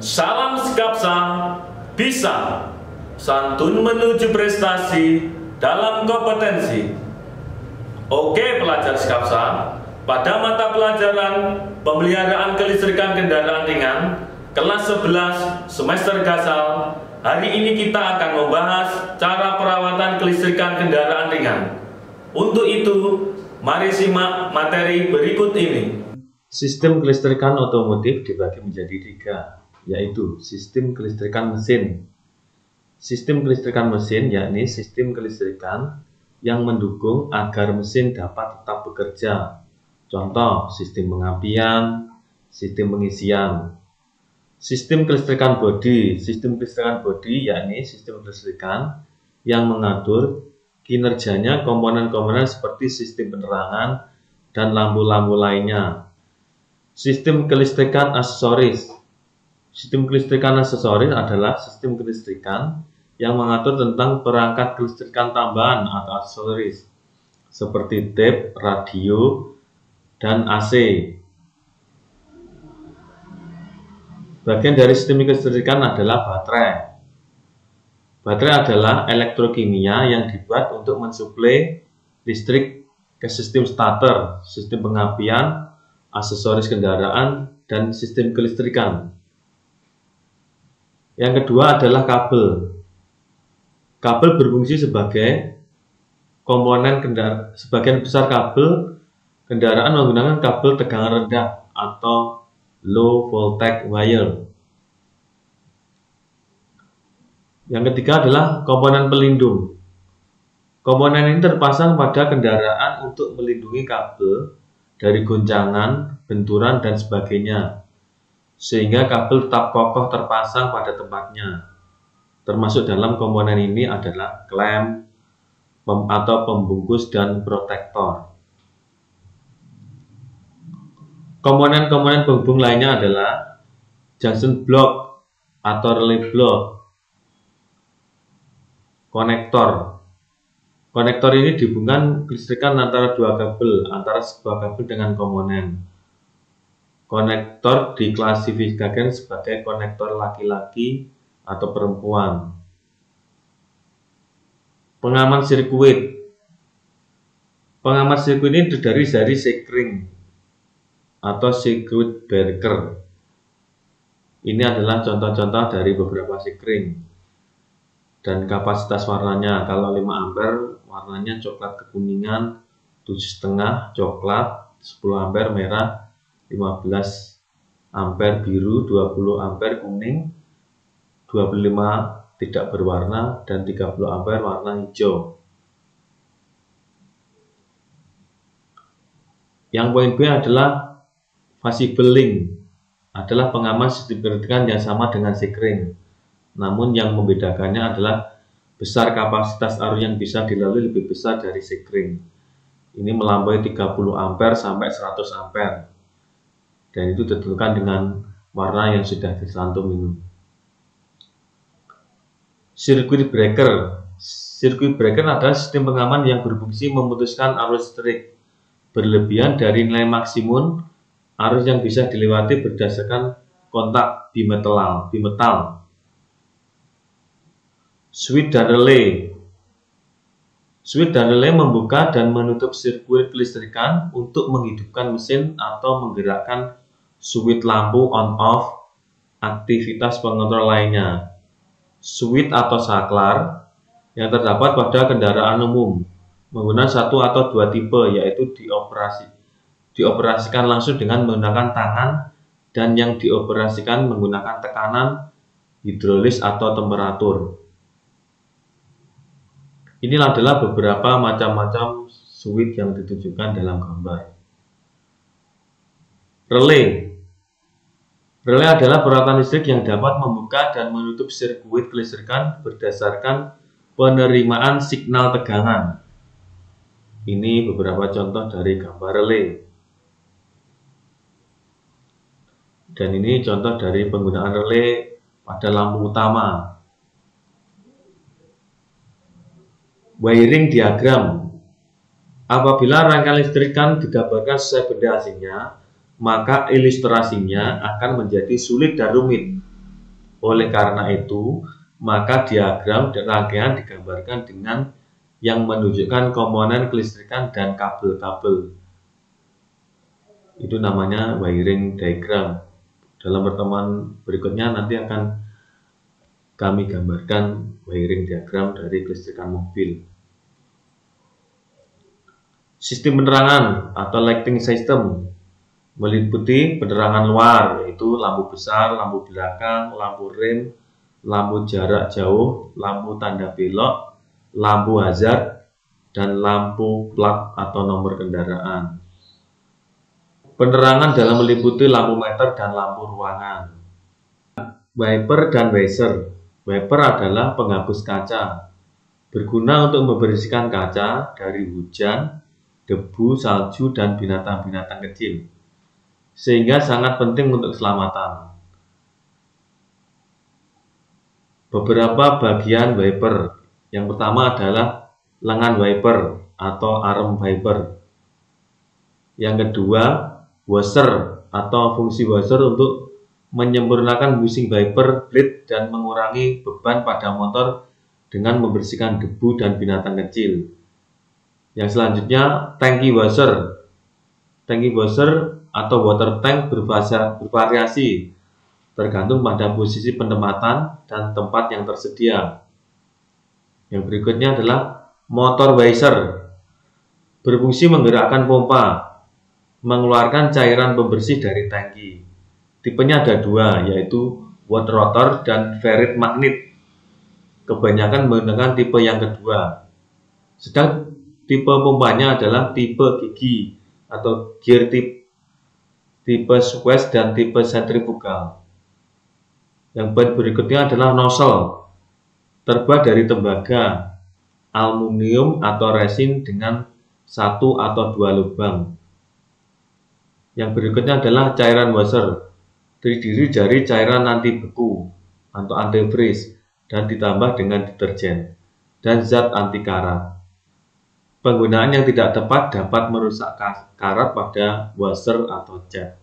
Salam Skapsa, bisa santun menuju prestasi dalam kompetensi. Oke pelajar Skapsa, pada mata pelajaran pemeliharaan kelistrikan kendaraan ringan kelas 11 semester Gasal, hari ini kita akan membahas cara perawatan kelistrikan kendaraan ringan. Untuk itu, mari simak materi berikut ini. Sistem kelistrikan otomotif dibagi menjadi 3, yaitu sistem kelistrikan mesin. Sistem kelistrikan mesin yakni sistem kelistrikan yang mendukung agar mesin dapat tetap bekerja. Contoh, sistem pengapian, sistem pengisian. Sistem kelistrikan bodi. Sistem kelistrikan bodi yakni sistem kelistrikan yang mengatur kinerjanya komponen-komponen seperti sistem penerangan dan lampu-lampu lainnya. Sistem kelistrikan aksesoris. Sistem kelistrikan aksesoris adalah sistem kelistrikan yang mengatur tentang perangkat kelistrikan tambahan atau aksesoris seperti tape, radio, dan AC. Bagian dari sistem kelistrikan adalah baterai. Baterai adalah elektrokimia yang dibuat untuk mensuplai listrik ke sistem starter, sistem pengapian, aksesoris kendaraan, dan sistem kelistrikan. Yang kedua adalah kabel. Kabel berfungsi sebagai komponen kendaraan. Sebagian besar kabel kendaraan menggunakan kabel tegangan rendah atau low voltage wire. Yang ketiga adalah komponen pelindung. Komponen ini terpasang pada kendaraan untuk melindungi kabel dari goncangan, benturan, dan sebagainya, sehingga kabel tetap kokoh terpasang pada tempatnya. Termasuk dalam komponen ini adalah klem atau pembungkus dan protektor. Komponen-komponen penghubung lainnya adalah junction block atau relay block, konektor. Konektor ini dihubungkan kelistrikan antara dua kabel, antara sebuah kabel dengan komponen. Konektor diklasifikasikan sebagai konektor laki-laki atau perempuan. Pengaman sirkuit. Pengaman sirkuit ini terdiri dari sekring atau circuit breaker. Ini adalah contoh-contoh dari beberapa sekring. Dan kapasitas warnanya, kalau 5 ampere warnanya coklat kekuningan, 7,5 coklat, 10 ampere merah, 15 ampere biru, 20 ampere kuning, 25 tidak berwarna, dan 30 ampere warna hijau. Yang poin B adalah visible link, adalah pengaman sistem kelistrikan yang sama dengan sekring. Namun yang membedakannya adalah besar kapasitas arus yang bisa dilalui lebih besar dari sekring. Ini melampaui 30 ampere sampai 100 ampere. Dan itu ditentukan dengan warna yang sudah dicantum ini. Circuit breaker. Circuit breaker adalah sistem pengaman yang berfungsi memutuskan arus listrik berlebihan dari nilai maksimum arus yang bisa dilewati berdasarkan kontak bimetal. Switch dan relay. Switch dan relay membuka dan menutup sirkuit kelistrikan untuk menghidupkan mesin atau menggerakkan switch lampu on-off, aktivitas pengontrol lainnya. Switch atau saklar yang terdapat pada kendaraan umum menggunakan satu atau dua tipe, yaitu dioperasikan langsung dengan menggunakan tangan dan yang dioperasikan menggunakan tekanan, hidrolis atau temperatur. Inilah adalah beberapa macam-macam switch yang ditunjukkan dalam gambar. Relay. Relay adalah peralatan listrik yang dapat membuka dan menutup sirkuit kelistrikan berdasarkan penerimaan signal tegangan. Ini beberapa contoh dari gambar relay. Dan ini contoh dari penggunaan relay pada lampu utama. Wiring diagram. Apabila rangkaian listrikan digambarkan sesuai benda aslinya, maka ilustrasinya akan menjadi sulit dan rumit. Oleh karena itu, maka diagram rangkaian digambarkan dengan yang menunjukkan komponen kelistrikan dan kabel-kabel. Itu namanya wiring diagram. Dalam pertemuan berikutnya nanti akan kami gambarkan wiring diagram dari kelistrikan mobil. Sistem penerangan atau lighting system meliputi penerangan luar, yaitu lampu besar, lampu belakang, lampu rem, lampu jarak jauh, lampu tanda belok, lampu hazard, dan lampu plat atau nomor kendaraan. Penerangan dalam meliputi lampu meter dan lampu ruangan. Wiper dan visor. Wiper adalah penghapus kaca, berguna untuk membersihkan kaca dari hujan, debu, salju, dan binatang-binatang kecil, sehingga sangat penting untuk keselamatan. Beberapa bagian wiper. Yang pertama adalah lengan wiper atau arm wiper. Yang kedua, washer atau fungsi washer untuk menyempurnakan bushing wiper blade dan mengurangi beban pada motor dengan membersihkan debu dan binatang kecil. Yang selanjutnya, tangki washer. Tangki washer atau water tank bervariasi tergantung pada posisi penempatan dan tempat yang tersedia. Yang berikutnya adalah motor washer. Berfungsi menggerakkan pompa, mengeluarkan cairan pembersih dari tangki. Tipenya ada dua, yaitu water rotor dan ferrite magnet. Kebanyakan menggunakan tipe yang kedua. Sedang tipe pompanya adalah tipe gigi atau gear tip, tipe squeeze, dan tipe sentrifugal. Yang berikutnya adalah nozzle, terbuat dari tembaga, aluminium atau resin dengan satu atau dua lubang. Yang berikutnya adalah cairan washer, terdiri dari cairan anti beku atau antifreeze dan ditambah dengan deterjen dan zat anti karat. Penggunaan yang tidak tepat dapat merusak karat pada washer atau cat.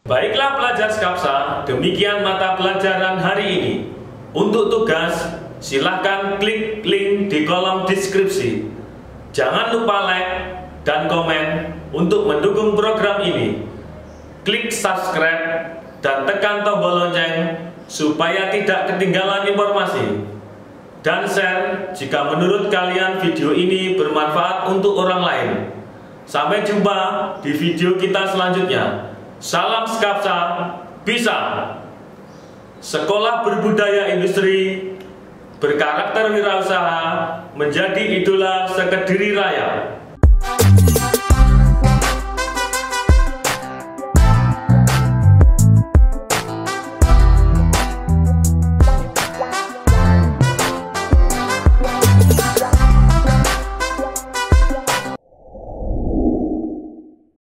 Baiklah pelajar Skapsa, demikian mata pelajaran hari ini. Untuk tugas, silahkan klik link di kolom deskripsi. Jangan lupa like dan komen untuk mendukung program ini. Klik subscribe dan tekan tombol lonceng supaya tidak ketinggalan informasi. Dan share jika menurut kalian video ini bermanfaat untuk orang lain. Sampai jumpa di video kita selanjutnya. Salam Skapsa, bisa! Sekolah berbudaya industri, berkarakter wirausaha, menjadi idola sekediri raya.